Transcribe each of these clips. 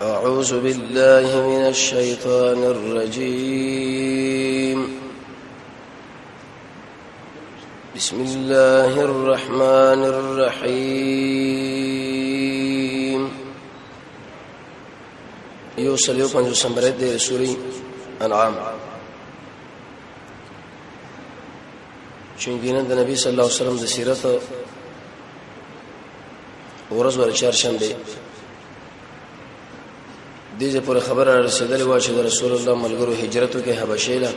أعوذ بالله من الشيطان الرجيم. بسم الله الرحمن الرحيم. يوصل پنځو سمبره د سورې انعام. چونګینه د نبی صلی الله علیه وسلم د سیرت ورځ ور چهارشنبه دې پر خبره رسیدلې و چې رسول الله ملګرو هجرت کې حبشه له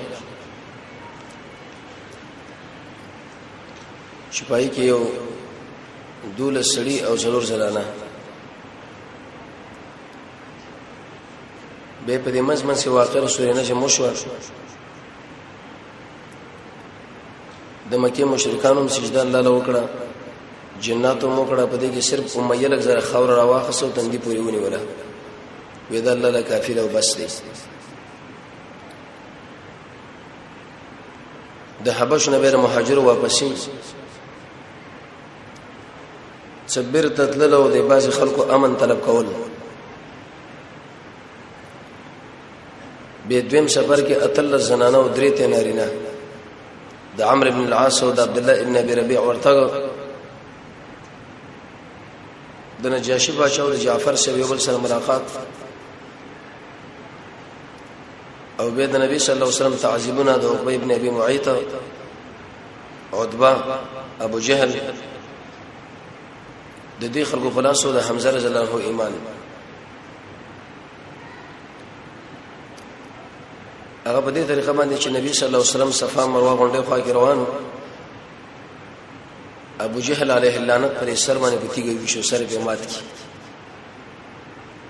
شپای کې یو دوله سړی او څلور زنانه به په دې مزمن سي واقع رسول نه چې مشور د مکه مشرکانو سجده الله له وکړه جناتو مو کړه په دې کې صرف امیه لږ زره خاور راواخصو تندې پوری ونی ولا وید الله لا کافی او بس دی. د حبش نه بیر مهاجر واپسین صبر تدلل او د باز خلکو امن طلب کول. به دویم سفر کې اتل زنانه او درې ته نارینه د عمرو بن العاص او د عبد الله ابن ابي ربيع ورته د نجاشي بادشاہ او د جعفر سره یو بل سره ملاقات او به د نبی صلی الله علیه وسلم تعذيبنا د عقبه ابن ابي معيط عتبه ابو جهل د دې خلکو خلاصو د حمزه رضی الله عنه ایمان هغه په دې طریقه باندې چې نبی صلی الله علیه وسلم صفا مروه غونډه خوا کې روانو ابو جهل علیه اللعنت پر سر باندې بتیږي شو سر په مات کی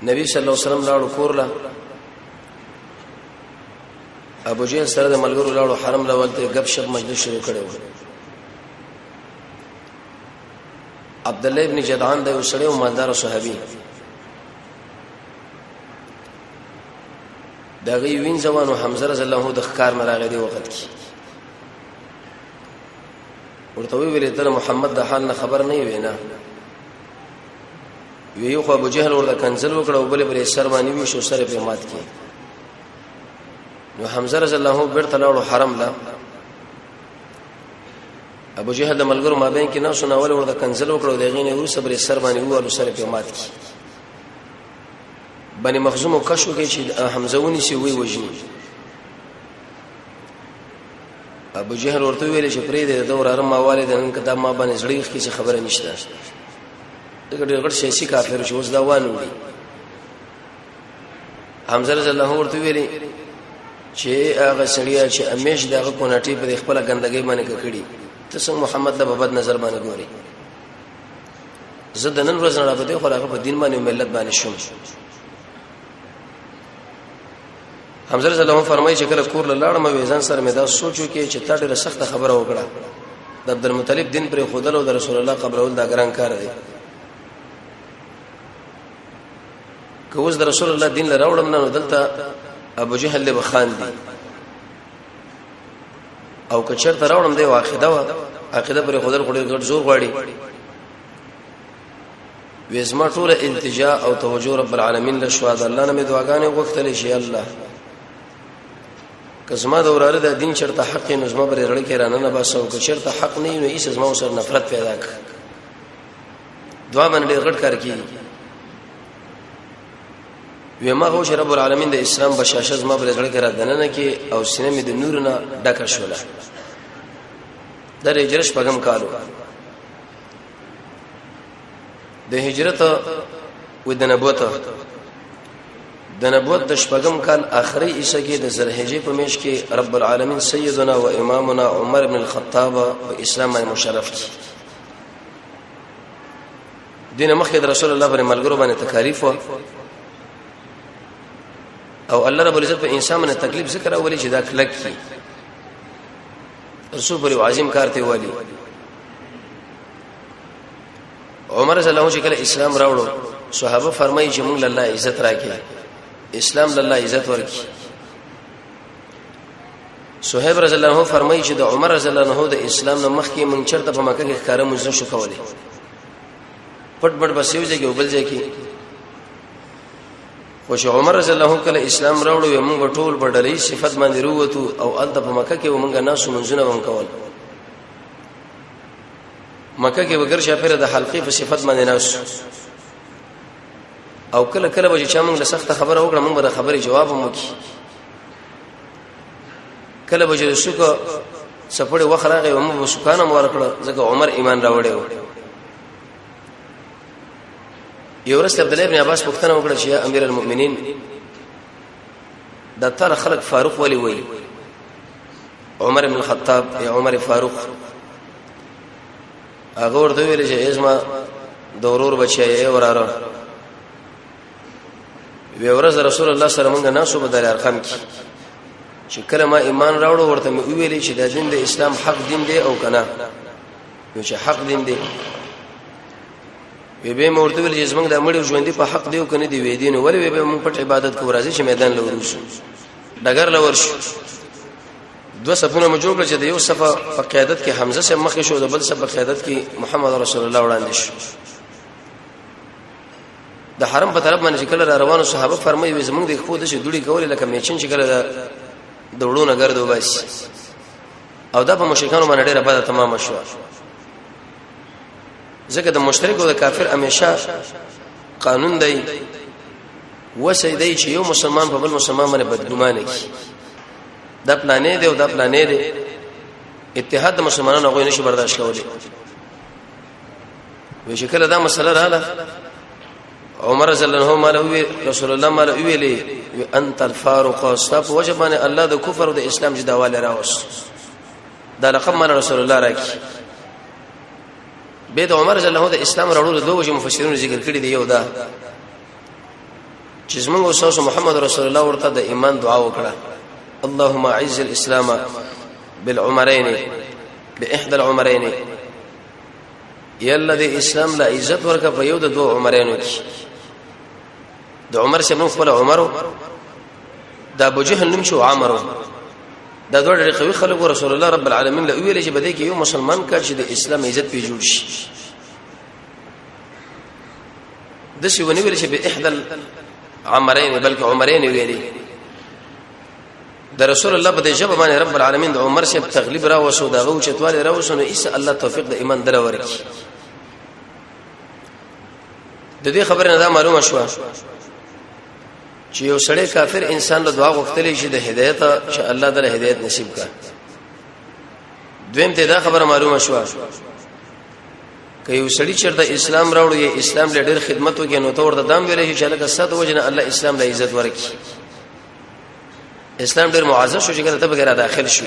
نبی صلی الله علیه وسلم لاړو کورلا ابو جهل سره د ملګرو لاړو حرم لولته غب شپ مجلس شروع کړو. عبد الله ابن جدعان د وسړی او مالدار صحابي دغه وین ځوانو حمزه رضی الله عنه د ښکار نه راغی دی وخت کې ورته ویل ته محمد د حال نه خبر نه وینا یو خو ابو جهل ورته کنزل وکړ او بل بل سر باندې وی شو سره په مات کې نو حمزه رضی الله عنه بیرته لاړو حرم لا ابو جهل د ملګرو مابین کې نو سناول ورته کنزل وکړو دغه نه ورسره بل سر باندې وو سره په مات کې بني مخزوم او کشو کې چې حمزه ونی سی وی وجنی ابو جهل ورته ویل چې پرې د دور ارم والد نن کتاب ما باندې زړیخ کې خبره نشته دغه ډېر شي کافر شو اوس دا وانه وی حمزه رضی الله ورته ویل چې هغه سړیا چې امیش دغه کونټي په خپل ګندګي باندې کړی ته څنګه محمد د بد نظر باندې ګوري زدنن ورځ نه راځي خو هغه په دین باندې ملت باندې شوم. حمزه رضی الله عنه فرمایي چې کله کور لاړم وېزان سره مې دا سوچو کې چې تا ډېر سخت خبره وکړه د عبدالمطلب دین پر خودل او د رسول الله قبرول دا ګران کار دی که اوس د رسول الله دین لراوړم نه دلته ابو جهل له بخان دي او که چرته راوړم دی عقیده پر خودل خوري ګډ زور غواړي وېزما ټول التجاء او توجه رب العالمین له شوا د الله نه مې دعاګانې وغوښتلې شي الله کزما د وراره د دین چرته حق نظم بر رړ کې رانه نه باسو که چرته حق نه نو ایس زما سره نفرت پیدا ک دعا باندې غټ کار کی ویما هو چې رب العالمین د اسلام بشاشه زما بر رړ کې را دننه کې او سینې مې د نور نه ډکه شوله در هجرت پغم کالو د هجرت و د نبوت د شپږم کال اخري عیسی کې د ذوالحجې په میش کې رب العالمین سیدنا و امامنا عمر بن الخطاب په اسلام باندې مشرف کی دین مخکې د رسول الله باندې ملګرو باندې تکالیف او الله رب العزت په انسان باندې تکلیف ذکر اولی چې دا کلک کی رسول پر عظیم کار ته والی عمر رضی الله عنه چې کله اسلام راوړو صحابه فرمایي چې موږ الله عزت راکړي اسلام لله عزت ورکی. صہیب رضی الله عنه فرمایي چې د عمر رضی الله عنه د اسلام نه مخکې مونږ چرته په مکه کې ښکارا مونږ شو کولای پټ پټ بسیو ځای کې وبل ځای کې او چې عمر رضی الله عنه کله اسلام راوړو موږ ټول بدلې صفات باندې وروته او الته په مکه کې موږ ناسو منځونه هم کول مکه کې وګر شافره د حلقې په صفات باندې ناسو او کله کله به چې موږ له سخت خبره وکړه موږ به خبرې جواب هم وکړو کله به چې سوکو سپړې وخراغه موږ به سکانه ورکړه ځکه عمر ایمان راوړی و یو ورځ عبد الله ابن عباس پوښتنه وکړه چې امیر المؤمنین دا تعالی خلق فاروق ولی وی عمر بن الخطاب یا عمر فاروق هغه ورته ویل چې ازما دورور بچي وراره وی ورځ رسول الله صلی الله علیه وسلم ناسو بدل ارقام کی چې کله ما ایمان راوړو ورته مې ویلې چې د دین د اسلام حق دین دی او کنه یو چې حق دین دی به مورته ویل چې زمنګ د امړو ژوندۍ په حق دی او کنه دی وې دین ولې به موږ پټ عبادت کوو راځي چې میدان لورو شو ډګر لور شو دو صفونه مجوړ چې د یو صفه په قیادت کې حمزه سره مخ شو د بل صفه په قیادت کې محمد رسول الله وړاندې شو د حرم په طرف باندې کله روانو صحابه فرمایي زمنګ د خو د شي دوړي کولې لکه میچن چې کله دوړونه ګرځو بس او دا په مشرکانو باندې ډیره بده تمام شو ځکه د مشرک او د کافر همیشه قانون دی وسیدای چې یو مسلمان په بل مسلمان باندې بدګمانه کی دا پلانې دی او دا پلانې دی اتحاد د مسلمانانو غوښنه نشي برداشت کولای وی شکل دا مسله رااله عمر رضی الله عنه رسول الله مال ویلي انت الفاروق استف وجبان الله د کفر او د اسلام جداواله راوس دا لقب مال رسول الله راکی به د عمر رضی الله عنه د اسلام راوړلو دوه وجه مفسرین ذکر کړی دی یو دا چې زموږ استاد محمد رسول الله ورته د ایمان دعا وکړه اللهم اعز الاسلام بالعمرين باحدى العمرين یا الذي اسلام لا عزت ورکه په یو د دوه عمرینو کې د عمر څخه نو خپل عمر د ابو جهل نوم شو عمرو دا دوه قوي خلک رسول الله رب العالمین له ویل چې بده کې یو مسلمان کار چې د اسلام عزت په جوړ شي د شی ونی ویل چې به احدى العمرين بلکې عمرین ویلي د رسول الله په دې جبه باندې رب العالمین د عمر څخه تغلیب را وسو دا غو چتواله را وسو نو ایس الله توفیق د ایمان در ورکی د دې خبره نه دا معلومه شو چې یو سړی کافر انسان له دعا غوښتلې شي د هدایت چې الله تعالی هدایت نصیب کړي دویم ته دا خبره معلومه شو که یو سړی چرته اسلام راوړي یا اسلام له ډېر خدمت وکړي نو ته ورته دام ویلې چې لکه ست وجنه الله اسلام له عزت ورکړي اسلام ډېر معزز شو چې کله ته بغیر داخل شو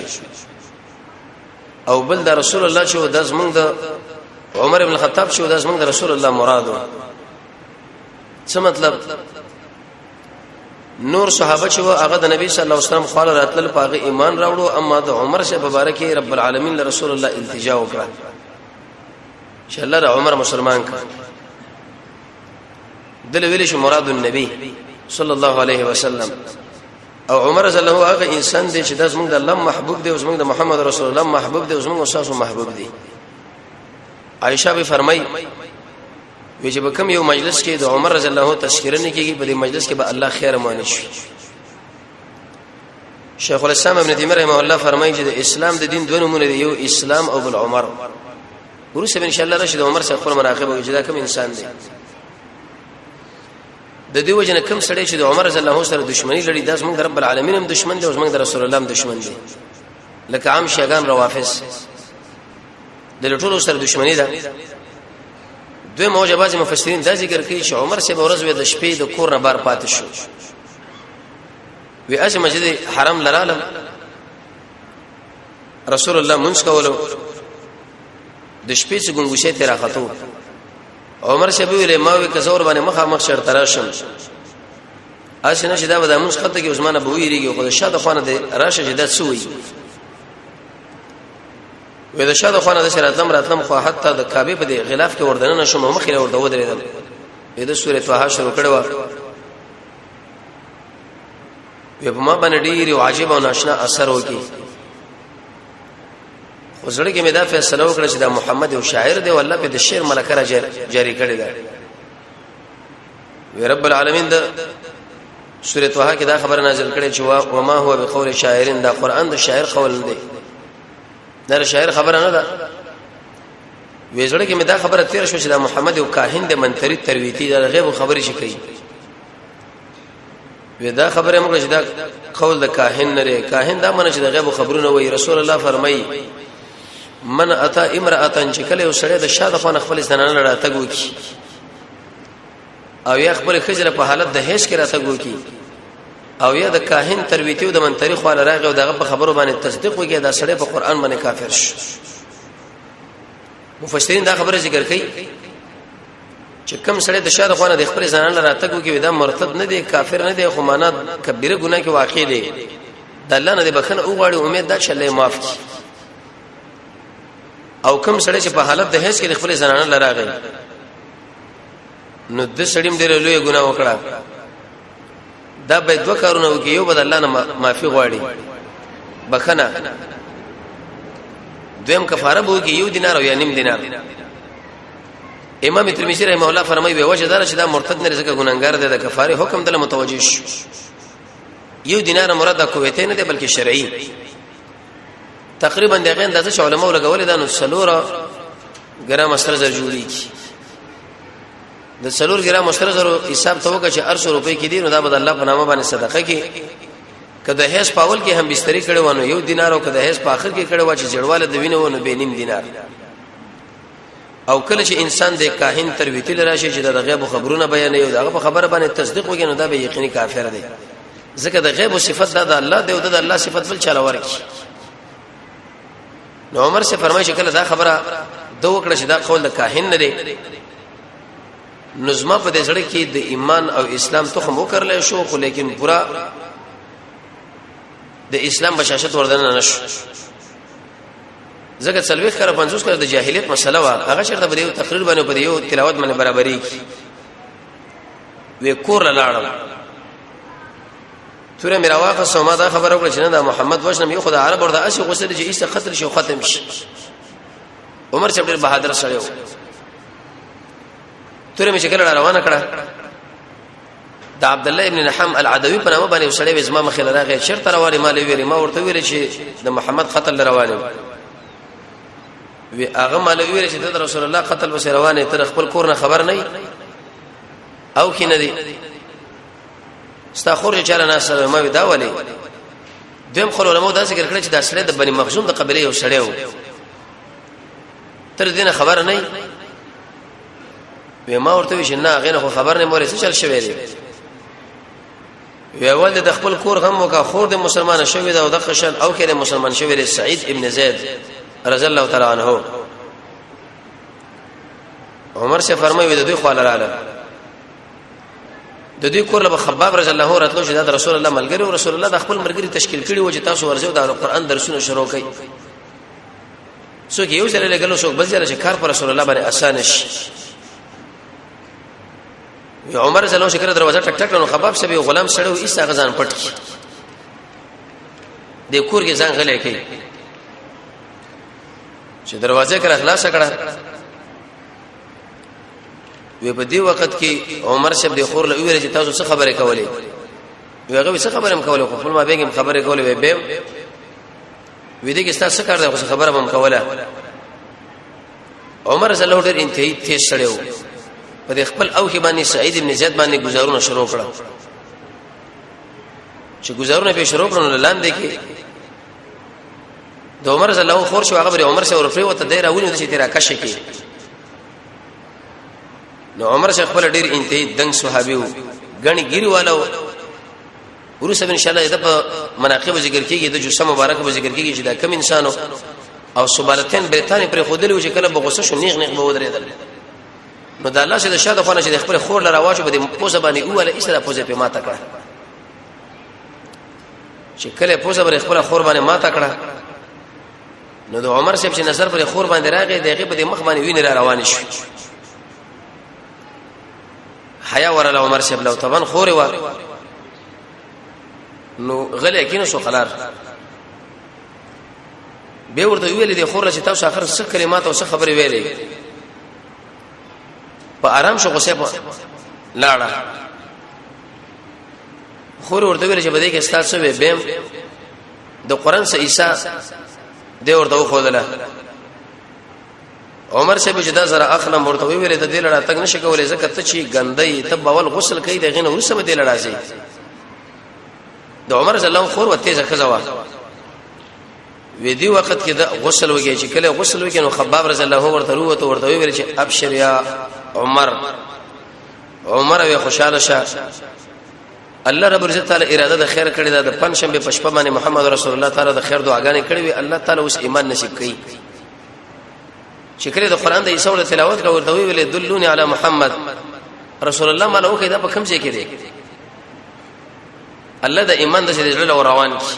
او بل د رسول الله چې د زمنګ د عمر ابن الخطاب چې د زمنګ د رسول الله مرادو څه مطلب نور صحابه چې هغه د نبی صلی الله علیه وسلم خپل راتل په هغه ایمان راوړو اما د عمر شه مبارک رب العالمین له رسول الله التجا وکړه چې الله د عمر مسلمان کړ دل ویل شي مراد النبی صلی الله علیه وسلم او عمر رضی الله هغه انسان دی چې د زمونږ د الله محبوب دی او زمونږ د محمد رسول الله محبوب دی او زمونږ استاد محبوب دی عائشہ به فرمای وی چې کوم یو مجلس کې د عمر رضی الله تذکرہ نه کیږي په دې مجلس کې به الله خیر مانه شي شیخ الاسلام ابن تیمیه رحمه الله فرمایي چې د اسلام د دین دوه نمونه دي یو اسلام او بل عمر ورسره ان شاء الله راشد عمر څخه خپل مراقبه وکړي دا کوم انسان دی د دې وجنه کوم سړی چې د عمر رضی الله سره دښمنی لري داس موږ رب العالمین هم دښمن دي او موږ د رسول الله هم دښمن دي لکه عام شیعان روافض د ټولو سره دښمنی ده دوی موجبات مفسرین دا ذکر کوي چې عمر سے ورځ د شپې د کور نه بار پاتې شو وی اج مسجد حرم لرالم رسول الله منځ کولو د شپې څخه ګنګوشه تیر راخاتو عمر سے ویله ما وی کزور باندې مخامخ شرط راشم اسنه چې دا به د منځ خطه کې عثمان ابو یریږي خو د شاده خانه د راشه جدات سوی وې د شاده خانه د شراتم راتلم خو حتی د کعبه په غلاف کې وردننه شوم مخې ورته ودرېدل د سورې طه شروع کړو وې په ما باندې ډېر واجب او ناشنا اثر وکي وزړه کې مې دا فیصله وکړه چې دا محمد یو شاعر دی والله په د شعر ملکه را جاری کړی دی وی رب العالمین د سورۃ طه کې دا خبر نازل کړي چې و ما هو بقول شاعرین، دا قران د شاعر قول نه دی، دا شاعر خبره نه ده. وېزړه کې مې دا خبره تیر شو چې دا محمد او کاهن د منتری ترویتی دا غیب خبرې شي کوي. دا خبره موږ چې دا قول د کاهن نه لري، کاهن دا معنی چې د غیب خبرونه وایي. رسول الله فرمایي من اتا امراه چې کله یو سړی د شاده خو خپل زنانه لړا تګو کی او یا خپل خجر په حالت د هیڅ کې راتګو کی او یا د کاهن ترویتی او د منتری خو لراغه او دغه په خبرو باندې تصدیق وکړي، دا سړی په قران باندې کافر شي. مفسرین دا خبره ذکر کوي چې کوم سړی د شاده خو نه د خپل زنانه لړا تګو کی دا مرتد نه دی، کافر نه دی، خو معنا کبیره ګناه کې واقع دی. د الله نه د بخنه او غواړي، امید دا چې الله معاف کړي. او کوم سړی چې په حالت د هیڅ کې خپل زنانه لراغه نو د سړیم ډېر لوی ګناه وکړه، دا به دوه کارونه وکي، یو به الله نه معافي غواړي بخنه، دویم کفاره به وکي 1 دینار او یا نیم دینار. امام ترمذی رحمه الله فرمایي به وجه دار چې دا مرتد نه رزق ګناګار دی، د کفاره حکم دله متوجه شي. 1 دینار مراد د کویته نه دی بلکې شرعي. تقریبا دغه اندازه چې علماء لګولې دا نو 3 ګرام سره زر جوړیږي. د 3 ګرام سره زر حساب ته وکړه چې 800 روپۍ کې دی، نو دا به الله په نامه باندې صدقه کې کده هیڅ پاول کې هم بستری کړي ونه 1 دینار او کده هیڅ په اخر کې کړي و چې جړواله د وینو ونه به نیم دینار. او کله چې انسان د کاهن ترویتی لراشي چې د غیب خبرونه بیانوي او دغه په خبره باندې تصدیق وکړي، نو دا به یقیني کافر دی، ځکه د غیب صفت د الله دی او د الله صفت بل چاله ورکی. نو عمر سے فرمایي چې کله دا خبره دوه کړه چې دا قول د کاهن نه دی، نظم په دې سره کې د ایمان او اسلام تخم وکړل شو، خو لیکن پورا د اسلام بشاشت وردن نشو. ځکه څلويخ کړه 50 کړه د جاهلیت مسله وا، هغه شرط به یو تقریر باندې په یو تلاوت باندې برابرۍ وی کور لاړم توره میرا واقع سوما دا خبره وکړه چې نه دا محمد وشنم یو خدای عرب ورته اسی غسل چې ایسه خطر شي ختم شي. عمر چې ډېر بهادر سره و، توره می شکل روانه کړه. د عبد الله ابن نحم العدوي په نامه باندې وسړی وزما مخې لراغه شرط روانه مال ویری، ما ورته ویل چې د محمد قتل روانه وی هغه مال ویری چې د رسول الله قتل وسه روانه، تر خپل کور نه خبر نه او کینه دي استخور چاله ناس ما وی دا ولي. دیم خل علماء دا ذکر کړی چې د اسره د بنی مخزوم د قبيله یو سړی و، تر دینه خبر نه وی. ما ورته وی نه غیر خو خبر نه مورې څه چل شوی دی. وی اول د خپل کور غم وکا، خور د مسلمان شوی دا او د خشن او کړي مسلمان شوی دی سعید ابن زید رضی الله تعالی عنہ. عمر سے فرمایي د دوی خو لاله د دوی کور له خباب رضی الله راتلو چې د رسول الله ملګری او رسول الله د خپل مرګري تشکیل کړي و چې تاسو ورځو د قرآن درسونه شروع کړي. څوک یو ځل لګلو څوک بل ځل چې کار پر رسول الله باندې آسان شي. عمر زلو شکر دروازه ټک ټک نو خباب سبي غلام سړیو ایسا غزان پټ د کور کې ځان غلې کوي چې دروازه کړه خلاص کړه. وی په دې وخت کې عمر شپ د خور له ویل چې تاسو څه خبره کولې؟ وی هغه څه خبره هم کوله؟ خپل ما بیګم خبره کولې وی به وی دې کې تاسو کار ده خبره هم کوله. عمر زلو ډېر انتهایی تیز سړیو په خپل اوخي باندې سعید ابن زید باندې گزارونه شروع کړه. چې گزارونه به شروع کړل لاندې کې د عمر زلو خور شو هغه عمر سره ورفري وته دایره ونی چې تیرا کشه کې. نو عمر شیخ خپل ډیر انتهایی دنګ صحابي وو، غني ګیروالو ورسره ان شاء الله د مناقب ذکر کیږي، د جسم مبارک به ذکر کیږي چې دا کم انسانو او سبالتين برتانی پر خودلو چې کله بغوسه شو نیغ به ودرېدل. نو د الله سره شاده خونه چې خپل خور لره واجب د پوزه باندې اوله اسره پوزه په ماته کړه. چې کله پوزه بر خپل خور باندې ماته کړه نو د عمر صاحب چې نظر پر خور باندې راغی دغه په مخ باندې ویني را روان شي. حیا ورله عمر صاحب لو طبعا خور و نو غلې کینو سو خلار به ورته ویلې د خور چې تاسو اخر څه کلمات او څه خبرې ویلې په آرام شو غصه لاړه. خور ورته ویل چې بده کې استاد سره بهم د قران سره عیسی دی ورته خو دله عمر صاحب چې دا زره اخلم ورته ویل د دې لړا تک نشي کولای ځکه ته چې ګندې ته بول غسل کوي د غینه ورسره به دې لړا شي د عمر رضی الله خور وته ځکه ځوا وې دی وخت کې د غسل وږي چې کله غسل وږي نو خباب رضی الله ورته ویل چې ابشر یا عمر وی خوشاله شه الله رب عزت تعالی اراده د خیر کړی دا د پنځشنبه پښپا باندې محمد رسول الله تعالی د خیر دعاګانې کړې وي الله تعالی اوس ایمان نصیب کړي چې کله د قران د عیسی ور تلاوت کوي ورته ویل دلونی علی محمد رسول الله مالو کې دا په کوم ځای کې دی الله د ایمان د شریعت له روان کی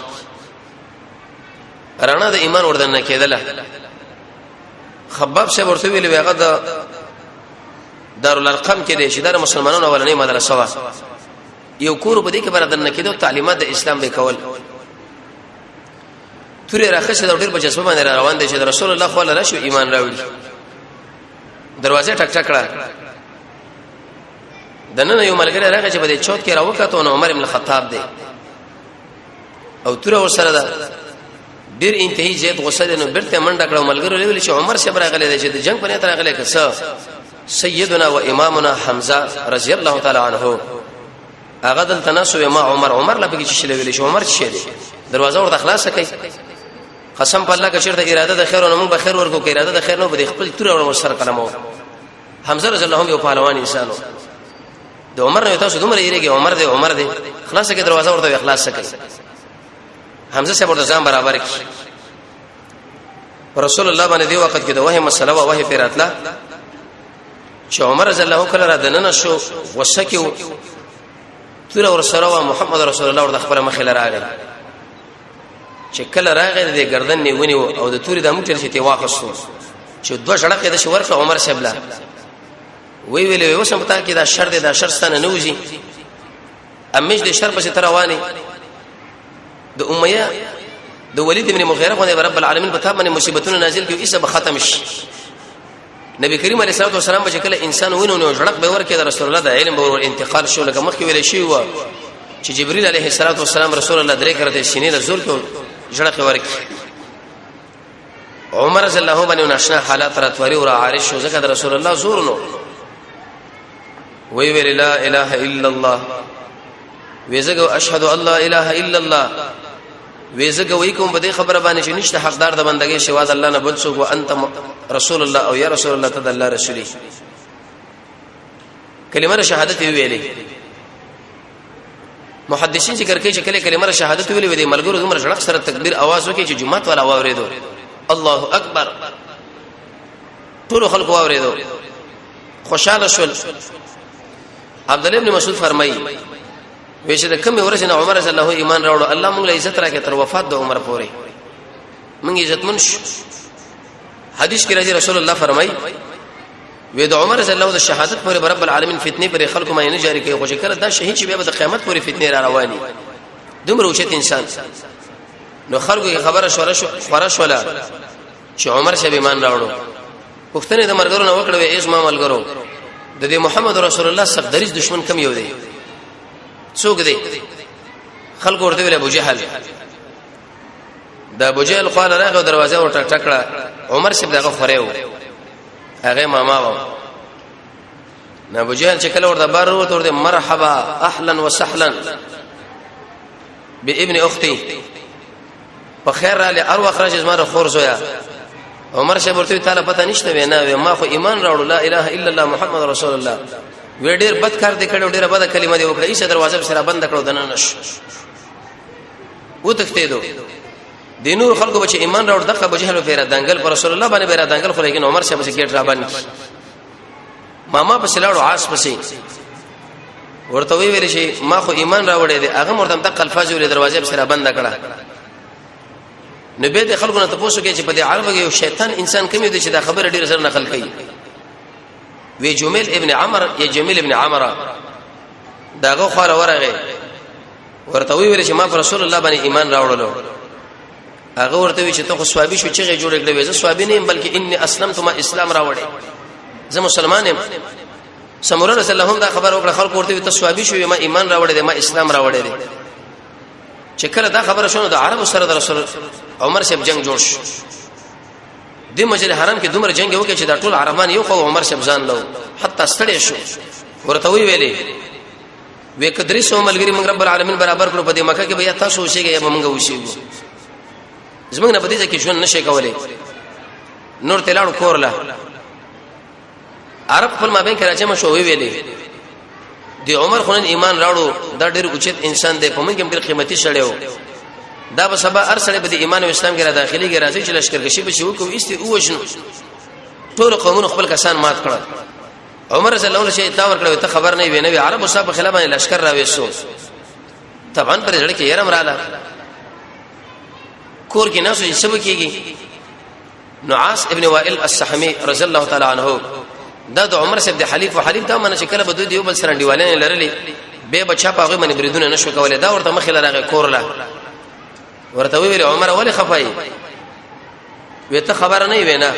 رانا د ایمان وردن کېدله خباب شه ورته ویل هغه د دارالارقم کې دی چې د مسلمانانو اولنې مدرسه وا یو کور په دې کې بردن کېدو تعلیمات د اسلام به کول تورې راخصه د ډېر بچسبه باندې روان دي چې رسول الله صلی الله علیه وسلم ایمان راوړي دروازه ټک ټک کړه دنه یو ملګری راغی چې په دې چوت کې راوکته نو عمر ابن الخطاب دی او تور ور سره دا ډېر انتهایی زیات غوسه نو برته منډه کړه ملګری ویل چې عمر صاحب راغلی دی چې د جنگ په نیت راغلی کسه سیدنا و امامنا حمزه رضی الله تعالی عنه هغه دل تناسب ما عمر لپاره چې شلې ویل شو عمر چې دی دروازه ورته خلاص کړي قسم په الله کې چیرته اراده د خیر او موږ به خیر ورکو کې اراده د خیر نو به خپل تور او سر قلمو حمزه رضی الله عنه یو پهلوان انسانو د عمر نه تاسو دومره یریږي عمر دی خلاص کړي دروازه ورته خلاص کړي حمزه صاحب ورته ځان برابر کړي رسول الله باندې دی وخت کې د وحی مسله او وحی پیراتلا چې عمر رضی الله کله را دننه شو وسکیو تور اور سره محمد رسول الله ورته خبره مخه لراغی چې کله راغی د گردن نیونی او د توري د موټر چې تی واخصو چې دوه شړقې د شورخ عمر شبلا وی ویلې وسم پتا کې دا شر د شرستانه نوځي امیش د شر پسې تروانی د امیه د ولید ابن مغیره باندې رب العالمین په تابانه مصیبتونه نازل کیږي ایسه به ختم شي نبی کریم علیه الصلاه والسلام چې کله انسان ونونه جړق به ورکه د رسول الله د علم به انتقال شو لکه مخکې ویل شي و چې جبرئیل علیه الصلاه والسلام رسول الله درې کرته سینې له زور کو جړق ورکه عمر رضی الله باندې ناشنا حالات راتوري او عارش شو زکه د رسول الله زور نو وی ویل لا اله الا الله ویزګو اشهد ان لا اله الا الله ویزګو وی کوم بده خبره باندې چې نشته حقدار د بندګۍ سوا د الله نه بل څوک انت رسول الله او یا رسول الله تعالی الله رسولي کلمه شهادت ویلې محدثین ذکر کوي چې کلمه شهادت ویلې د ملګرو عمر شړق سره تکبیر आवाज وکړي چې جمعه والا واوریدو الله اکبر ټول خلق واوریدو خوشاله شول عبد الله ابن مسعود فرمایي ویشه د کوم ورځ نه عمر رضی الله ایمان راوړو الله موږ له عزت راکې تر وفات د عمر پورې موږ عزت منش حدیث کې راځي رسول الله فرمایي وې د عمر رضی الله د شهادت پورې رب العالمین فتنه پر خلق ما نه جاری کوي خو چې کله دا شهید شي به د قیامت پورې فتنه را رواني دومره اوچت انسان نو خلکو خبره خورش ولا چې عمر شه ایمان راوړو پښتنه د مرګرو نه وکړو ایس ما ملګرو د دې محمد رسول الله سره دریز دشمن کم یو دی څوک دی خلق ورته ویل ابو جهل دا ابو جهل قال راغه دروازه ورته ټکړه عمر شه دغه خوريو هغه ماما و نه ابو جهل چې کله ورته بار وروته ورته مرحبا اهلا وسهلا بابن اختي په خیر را لې ارو خرج زما خور زویا عمر شه ورته تعالی پته نشته وینا ما خو ایمان راوړل لا اله الا الله محمد رسول الله وی ډیر بد کار دې کړو ډیره بد کلمه دې وکړه ایسه دروازه سره بند کړو دنه نش و تخته دو د نور خلکو بچ ایمان راوړ دغه ابو جهل پیرا دنګل پر رسول الله باندې پیرا دنګل خو لیکن عمر شه بس گیټ را باندې ماما په سلاړو عاص پسې ورته وی ویل شي ما خو ایمان راوړې دې هغه مرتم د الفاظ ور دروازه سره بند کړه نبی د خلکو نه تاسو کې چې په دې عربه کې یو شیطان انسان کمی دی چې دا خبره ډیر سره نقل کوي وی جمیل ابن عمر یا جمیل ابن عمر داغه خور ورغه ورته وی چې ما پر رسول الله باندې ایمان راوړلو هغه ورته وی چې ته خو سوابي شو چې جوړ کړې وې زه سوابي نه بلکې انی اسلمت ما اسلام راوړې زه مسلمان یم سمره رسول الله هم دا خبر وکړه خلکو ورته ته ثوابي شو ما ایمان راوړې دي ما اسلام راوړې دي چې کله دا خبره شونه د عربو سره د رسول عمر صاحب جنگ جوړ شو د مسجد حرام کې دومره جنگ وکړي چې دا ټول عربان یو خو عمر صاحب ځان لو حتی ستړي شو ورته ویلې وې کدري سو ملګری موږ رب العالمین برابر کړو په دې مکه کې بیا تاسو وشيږي یا موږ وشيږو زموږ نه پدې ځکه ژوند نشي کولای نور تلاړو کورلا عرب خپل مابین کې راځم شو ویلې دی عمر خون ایمان راوړو دا ډېر اوچت انسان دی په موږ کې ډېر قیمتي شړیو دا به سبا ارسله به د ایمان او اسلام کې را داخلي کې راځي چې لشکرکشي به شو کوي است او وشنو ټول قومونو خپل کسان مات کړل عمر رضی الله عنه چې تا ور کړو ته خبر نه وي نه عربو صاحب خلاف باندې لشکر راوېسو طبعا پر ځړ کې يرم رااله کور کې ناسو چې سبا کېږي نعاس ابن وائل السحمي رضی الله تعالی عنه دا د عمر صاحب د حلیف او حلیف دا منه چې کله بده دیو بل سره دیوالین لرلې به بچا پاغه باندې بریدونه نشو کولای دا ورته مخې لراغه کورلا ورته ویل عمر ولی خفای وته خبر نه وینا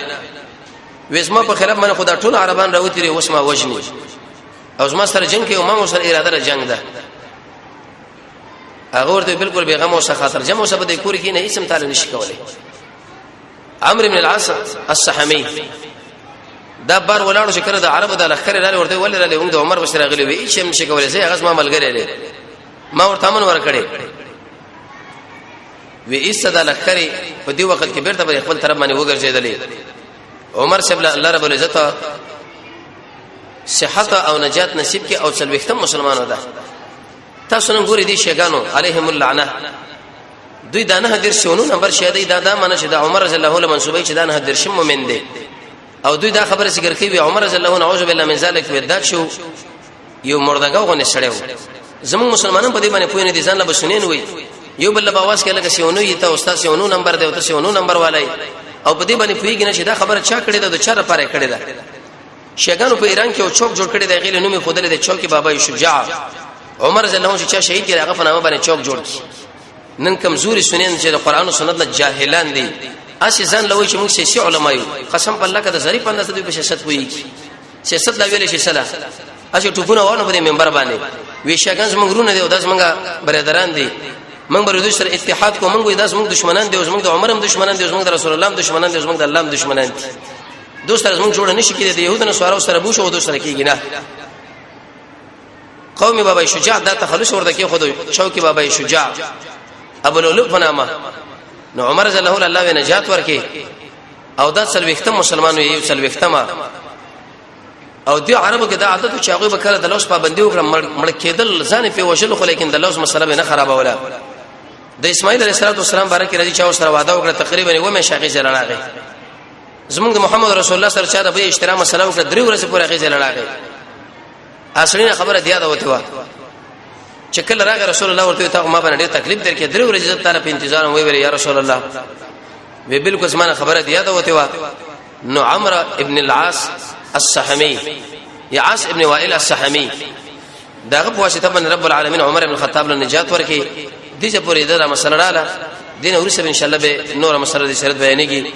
وېسما په خلاف من خدا ټول عربان راوتی لري وسما وجني او زما سره جنگ کې او ما سره اراده را جنگ ده هغه ورته بالکل بیغم او خاطر جمع او سبد کور کې نه اسم تعالی نشي کولای عمرو بن العاص السحمي دا بار ولاړو چې کړه د عربو د لخر لري ورته ولې لري د عمر بشر غلي وي چې نشي کولای زه هغه ما ملګری لري ما ورته من ور کړی وی استد لخر په دې وخت کې بیرته په خپل طرف باندې وګرځیدلې عمر صاحب الله رب العزت صحت او نجات نصیب کې او څلوختم مسلمانانو ده تاسو نن ګوري دي شیګانو علیهم اللعنه دوی دانه درشونو نمبر شهادت دا معنی چې د عمر رضی الله عنه منسوبې چې دانه درشم مومن دي او دوی دا خبره ذکر کوي عمر رضی الله عنه اعوذ بالله من ذلک ودات شو یو مردګاو غنه سړیو زمون مسلمانانو په دې باندې پوینه دي ځان له بسنین وي یو بل باواز کې لکه سیونو یته استاد سیونو نمبر دی او ته سیونو نمبر والای او په دې باندې پویږي نه چې دا خبره چا کړې ده د چا لپاره کړې ده شیګانو په ایران کې او چوک جوړ کړي دی غیله نومي خودلې د چوکي بابا شجاع عمر رضی الله عنه چې شهید کړي هغه په نامه باندې چوک جوړ کړي نن کمزوري سنن چې د قران او سنت نه جاهلان دي اسی ځان لوي چې موږ سیاسي علما یو قسم په الله کده ظریف انداز دوی په سیاست وایي سیاست لا ویل شي سلا اسی ټوپونه ونه په منبر باندې وی شګان زموږ رونه دي او داس موږ برادران دي موږ بر دوی سره اتحاد کو موږ داس موږ دشمنان دي او موږ د عمر هم دشمنان دي او موږ د رسول الله هم دشمنان دي او موږ د الله هم دشمنان دي دوست سره موږ جوړ نه شي کېدی د يهودانو سره سره بوش او دوست سره کېږي نه قومي بابا شجاع دا تخلص ورته کې خود چوکي بابا شجاع ابو لؤلؤ فنامه نو عمر رضی الله عنه الله نجات ورکي او دا څلوختم مسلمانانو یو څلوختمه او دی عربو کې دا عادت چې هغه به کړه د لوس پابندي وکړه مړ کېدل ځان په وشل خو لیکن د لوس مسله نه خرابوله د اسماعیل علیه السلام بارک راځي چې اوس سره وعده وکړه تقریبا و مې شاقي زلړاغه زمونږ د محمد رسول الله سره چا د به احترام سلام وکړه درې ورځې پورې غي زلړاغه اصلي خبره دی دا وته وا چې کله راغی رسول الله ورته ته ما باندې تکلیف درکې درې ورځې زت تعالی په انتظار وی ویل یا رسول الله وی بالکل زمانه خبره دی دا وته وا نو عمرو ابن العاص السحمي یا عاص ابن وائل السحمي داغه په واسطه باندې رب العالمین عمر ابن الخطاب له نجات ورکې دې چې پورې دا مسله رااله دین ورسره ان شاء الله به نور مسله دې شرط بیانېږي